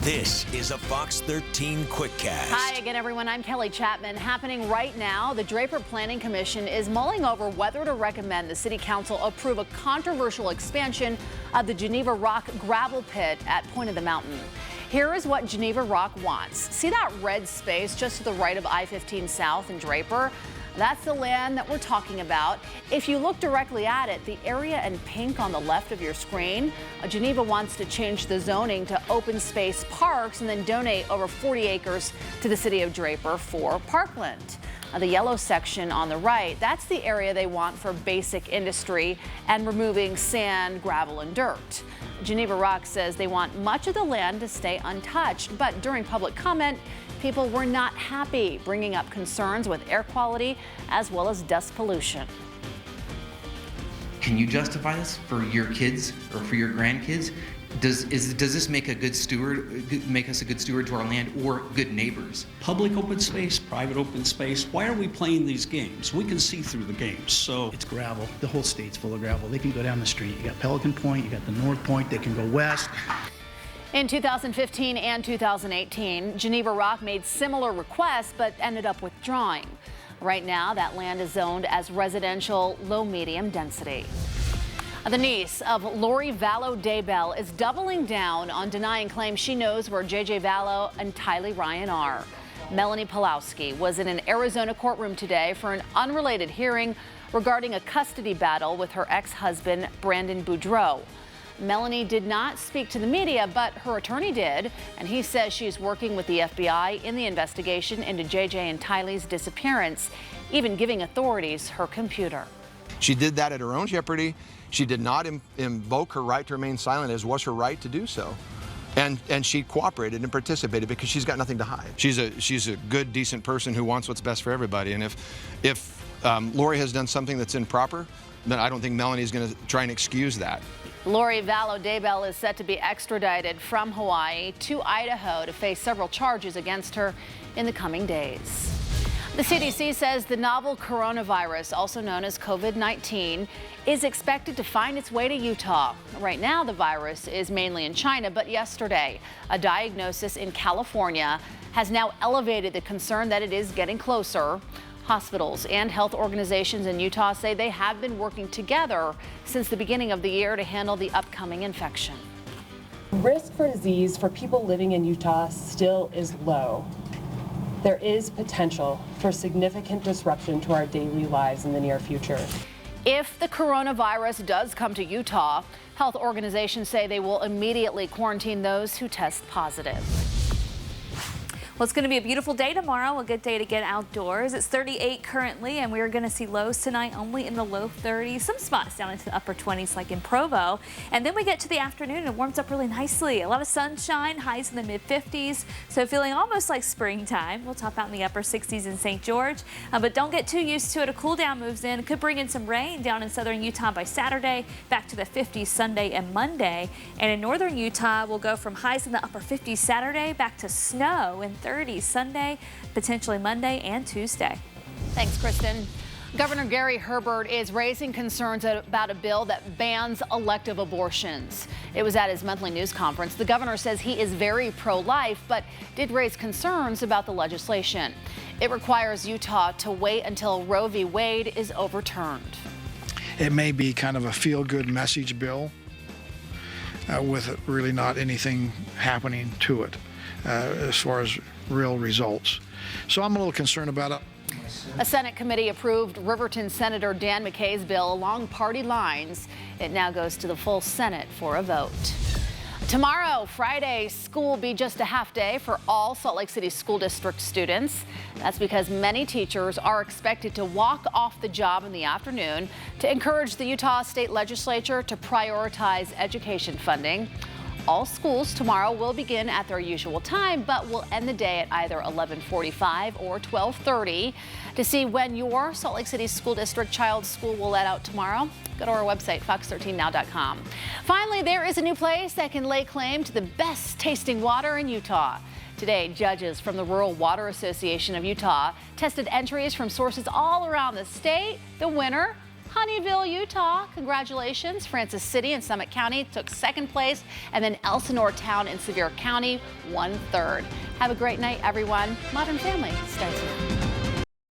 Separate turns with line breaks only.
This is a Fox 13 Quickcast.
Hi again, everyone. I'm Kelly Chapman. Happening right now, the Draper Planning Commission is mulling over whether to recommend the City Council approve a controversial expansion of the Geneva Rock gravel pit at Point of the Mountain. Here is what Geneva Rock wants. See that red space just to the right of I-15 South in Draper? That's the land that we're talking about. If you look directly at it, the area in pink on the left of your screen, Geneva wants to change the zoning to open space parks and then donate over 40 acres to the city of Draper for parkland. The yellow section on the right, that's the area they want for basic industry and removing sand, gravel, and dirt. Geneva Rock says they want much of the land to stay untouched, but during public comment, people were not happy, bringing up concerns with air quality as well as dust pollution.
Can you justify this for your kids or for your grandkids? Does this make us a good steward to our land or good neighbors?
Public open space, private open space. Why are we playing these games? We can see through the games. So
it's gravel. The whole state's full of gravel. They can go down the street. You got Pelican Point, you got the North Point. They can go west.
In 2015 and 2018, Geneva Rock made similar requests but ended up withdrawing. Right now, that land is zoned as residential low-medium density. The niece of Lori Vallow Daybell is doubling down on denying claims she knows where J.J. Vallow and Tylee Ryan are. Melanie Pulowski was in an Arizona courtroom today for an unrelated hearing regarding a custody battle with her ex-husband, Brandon Boudreau. Melanie did not speak to the media, but her attorney did, and he says she's working with the FBI in the investigation into J.J. and Tylee's disappearance, even giving authorities her computer.
She did that at her own jeopardy. She did not invoke her right to remain silent, as was her right to do so. And she cooperated and participated because she's got nothing to hide. She's a good, decent person who wants what's best for everybody. And if Lori has done something that's improper, then I don't think Melanie's going to try and excuse that.
Lori Vallow Daybell is set to be extradited from Hawaii to Idaho to face several charges against her in the coming days. The CDC says the novel coronavirus, also known as COVID-19, is expected to find its way to Utah. Right now, the virus is mainly in China, but yesterday, a diagnosis in California has now elevated the concern that it is getting closer. Hospitals and health organizations in Utah say they have been working together since the beginning of the year to handle the upcoming infection.
Risk for disease for people living in Utah still is low. There is potential for significant disruption to our daily lives in the near future.
If the coronavirus does come to Utah, health organizations say they will immediately quarantine those who test positive.
Well, it's going to be a beautiful day tomorrow, a good day to get outdoors. It's 38 currently, and we're going to see lows tonight only in the low 30s, some spots down into the upper 20s like in Provo. And then we get to the afternoon and it warms up really nicely. A lot of sunshine, highs in the mid 50s, so feeling almost like springtime. We'll top out in the upper 60s in St. George, but don't get too used to it. A cool down moves in. It could bring in some rain down in southern Utah by Saturday, back to the 50s Sunday and Monday. And in northern Utah, we'll go from highs in the upper 50s Saturday back to snow in 30s Sunday, potentially Monday and Tuesday.
Thanks, Kristen. Governor Gov Herbert is raising concerns about a bill that bans elective abortions. It was at his monthly news conference. The governor says he is very pro-life, but did raise concerns about the legislation. It requires Utah to wait until Roe v. Wade is overturned.
It may be kind of a feel-good message bill with really not anything happening to it as far as real results. So I'm a little concerned about it.
A Senate committee approved Riverton Senator Dan McKay's bill along party lines. It now goes to the full Senate for a vote. Tomorrow, Friday, school will be just a half day for all Salt Lake City School District students. That's because many teachers are expected to walk off the job in the afternoon to encourage the Utah State Legislature to prioritize education funding. All schools tomorrow will begin at their usual time, but will end the day at either 11:45 or 12:30. To see when your Salt Lake City School District child's school will let out tomorrow, go to our website, fox13now.com. Finally, there is a new place that can lay claim to the best tasting water in Utah. Today, judges from the Rural Water Association of Utah tested entries from sources all around the state. The winner, Honeyville, Utah, congratulations. Francis City in Summit County took second place, and then Elsinore Town in Sevier County won third. Have a great night, everyone. Modern Family starts here.